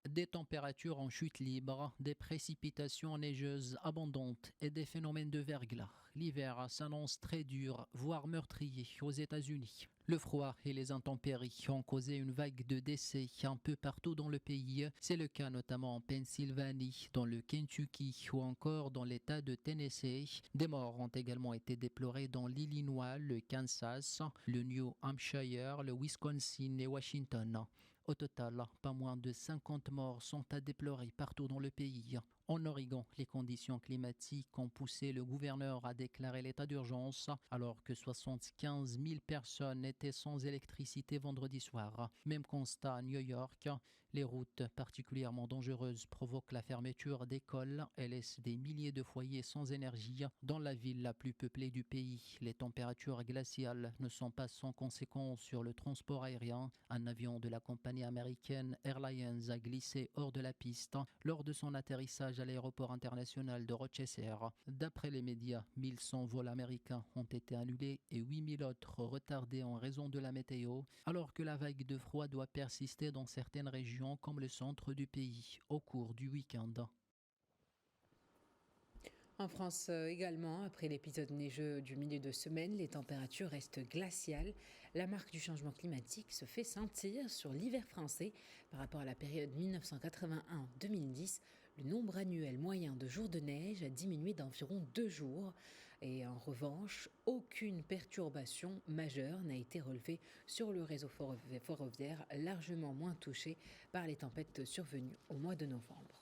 Des températures en chute libre, des précipitations neigeuses abondantes et des phénomènes de verglas. L'hiver s'annonce très dur, voire meurtrier aux États-Unis. Le froid et les intempéries ont causé une vague de décès un peu partout dans le pays. C'est le cas notamment en Pennsylvanie, dans le Kentucky ou encore dans l'État de Tennessee. Des morts ont également été déplorés dans l'Illinois, le Kansas, le New Hampshire, le Wisconsin et Washington. Au total, pas moins de 50 morts sont à déplorer partout dans le pays. En Oregon, les conditions climatiques ont poussé le gouverneur à déclarer l'état d'urgence alors que 75 000 personnes étaient sans électricité vendredi soir. Même constat à New York, les routes particulièrement dangereuses provoquent la fermeture d'écoles et laissent des milliers de foyers sans énergie. Dans la ville la plus peuplée du pays, les températures glaciales ne sont pas sans conséquences sur le transport aérien. Un avion de la compagnie américaine Airlines a glissé hors de la piste lors de son atterrissage à l'aéroport international de Rochester. D'après les médias, 1100 vols américains ont été annulés et 8000 autres retardés en raison de la météo, alors que la vague de froid doit persister dans certaines régions comme le centre du pays au cours du week-end. En France également, après l'épisode neigeux du milieu de semaine, les températures restent glaciales. La marque du changement climatique se fait sentir sur l'hiver français. Par rapport à la période 1981-2010, le nombre annuel moyen de jours de neige a diminué d'environ 2 jours. Et en revanche, aucune perturbation majeure n'a été relevée sur le réseau ferroviaire, largement moins touché par les tempêtes survenues au mois de novembre.